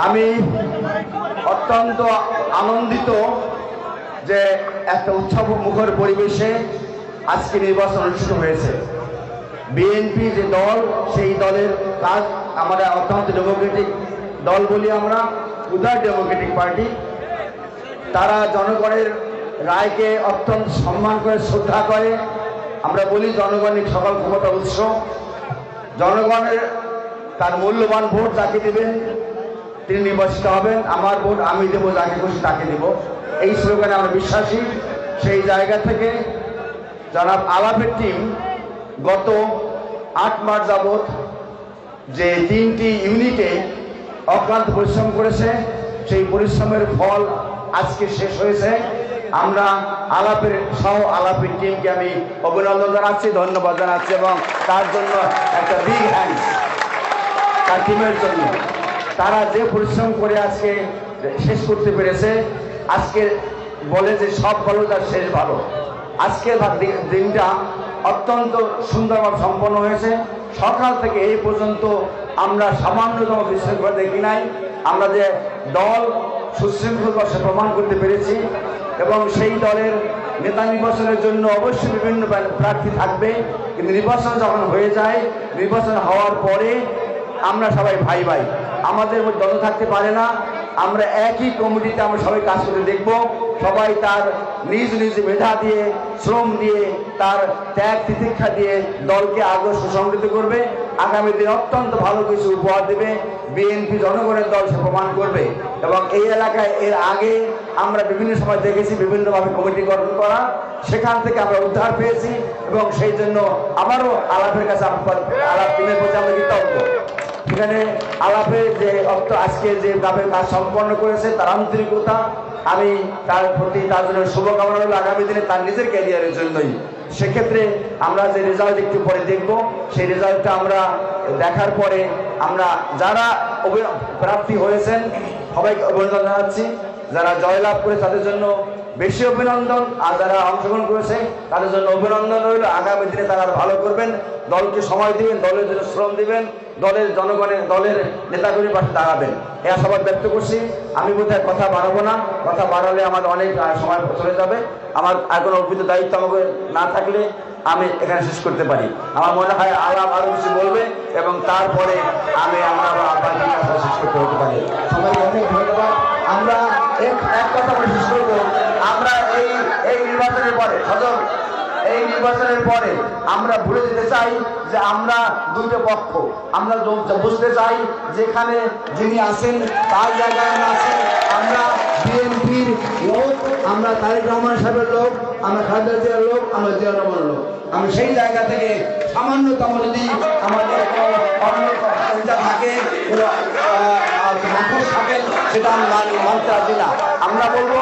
আমি অত্যন্ত আনন্দিত যে একটা উৎসব মুখর পরিবেশে আজকে নির্বাচন অনুষ্ঠিত হয়েছে। বিএনপি যে দল, সেই দলের কাজ আমরা অত্যন্ত ডেমোক্রেটিক দল বলি, আমরা উদার ডেমোক্রেটিক পার্টি। তারা জনগণের রায়কে অত্যন্ত সম্মান করে, শ্রদ্ধা করে। আমরা বলি জনগণের সকল ক্ষমতা উৎস। জনগণের তার মূল্যবান ভোট যাকে দেবেন তিনি নির্বাচিত হবেন। আমার ভোট আমি দেবো, যাকে খুশি তাকে দেব, এই স্লোগানে আমরা বিশ্বাসী। সেই জায়গা থেকে জনাব আলাপের টিম গত 8 মাস যাবৎ যে 3টি ইউনিটে অক্লান্ত পরিশ্রম করেছে, সেই পরিশ্রমের ফল আজকে শেষ হয়েছে। আমরা আলাপের টিমকে আমি অভিনন্দন জানাচ্ছি, ধন্যবাদ জানাচ্ছি, এবং তার জন্য একটা বিগ হ্যান্ড তার টিমের জন্য। তারা যে পরিশ্রম করে আজকে শেষ করতে পেরেছে, আজকে বলে যে সব ভালো তার শেষ ভালো। আজকের দিনটা অত্যন্ত সুন্দরভাবে সম্পন্ন হয়েছে। সকাল থেকে এই পর্যন্ত আমরা সামান্যতম বিশৃঙ্খলা দেখি নাই। আমরা যে দল সুশৃঙ্খল সে প্রমাণ করতে পেরেছি, এবং সেই দলের নেতা নির্বাচনের জন্য অবশ্যই বিভিন্ন প্রার্থী থাকবে, কিন্তু নির্বাচন যখন হয়ে যায়, নির্বাচন হওয়ার পরে আমরা সবাই ভাই ভাই, আমাদের মধ্যে দ্বন্দ্ব থাকতে পারে না। আমরা একই কমিটিতে আমরা সবাই কাজ করতে দেখব। সবাই তার নিজ নিজ মেধা দিয়ে, শ্রম দিয়ে, তার ত্যাগ তিতিক্ষা দিয়ে দলকে আরো সুসংগঠিত করবে। আগামী দিনে অত্যন্ত ভালো কিছু উপহার দেবে। বিএনপি জনগণের দল সে প্রমাণ করবে। এবং এই এলাকায় এর আগে আমরা বিভিন্ন সময় দেখেছি বিভিন্নভাবে কমিটি গঠন করা, সেখান থেকে আমরা উদ্ধার পেয়েছি, এবং সেই জন্য আবারও আলাপের কাছে আলাপ টিমের প্রতি আমরা কৃতজ্ঞ। সেখানে আলাপে যে আজকে যে গ্রামের কাজ সম্পন্ন করেছে, তার আন্তরিকতা, আমি তার প্রতি তার জন্য শুভকামনা হলো আগামী দিনে তার নিজের ক্যারিয়ারের জন্যই। সেক্ষেত্রে আমরা যে রেজাল্ট একটু পরে দেখব, সেই রেজাল্টটা আমরা দেখার পরে আমরা যারা প্রার্থী হয়েছেন সবাইকে অভিনন্দন জানাচ্ছি। যারা জয়লাভ করে তাদের জন্য বেশি অভিনন্দন, আর যারা অংশগ্রহণ করেছে তাদের জন্য অভিনন্দন রইল। আগামী দিনে তারা ভালো করবেন, দলকে সময় দিবেন, দলের জন্য শ্রম দিবেন, দলের জনগণের দলের নেতাগুলির পাশে দাঁড়াবেন, এই আশাবাদ ব্যক্ত করছি। আমি বোধহয় কথা বাড়াবো না, কথা বাড়ালে আমার অনেক সময় চলে যাবে। আমার আর কোনো অর্পিত দায়িত্ব আমাকে না থাকলে আমি এখানে শেষ করতে পারি। আমার মনে হয় আলাপ আরো কিছু বলবে, এবং তারপরে আমরা শেষ করতে হতে পারি। সবাইকে অনেক ধন্যবাদ। আমরা এক কথা বলে শেষ করবো। আমরা এই নির্বাচনের পরে এই নির্বাচনের পরে আমরা ভুলে যেতে চাই যে আমরা দুটো পক্ষ। আমরা বুঝতে চাই যেখানে যিনি আছেন তার জায়গায় আমরা আছেন। আমরা বিএনপির লোক, আমরা তারেক রহমান সাহেবের লোক, আমরা খালেদা জিয়ার লোক, আমরা জিয়া রহমানের লোক। আমি সেই জায়গা থেকে সামান্যতম যদি আমাদের অন্য থাকে, থাকে, সেটা আমি মানতে রাজি না। আমরা বলবো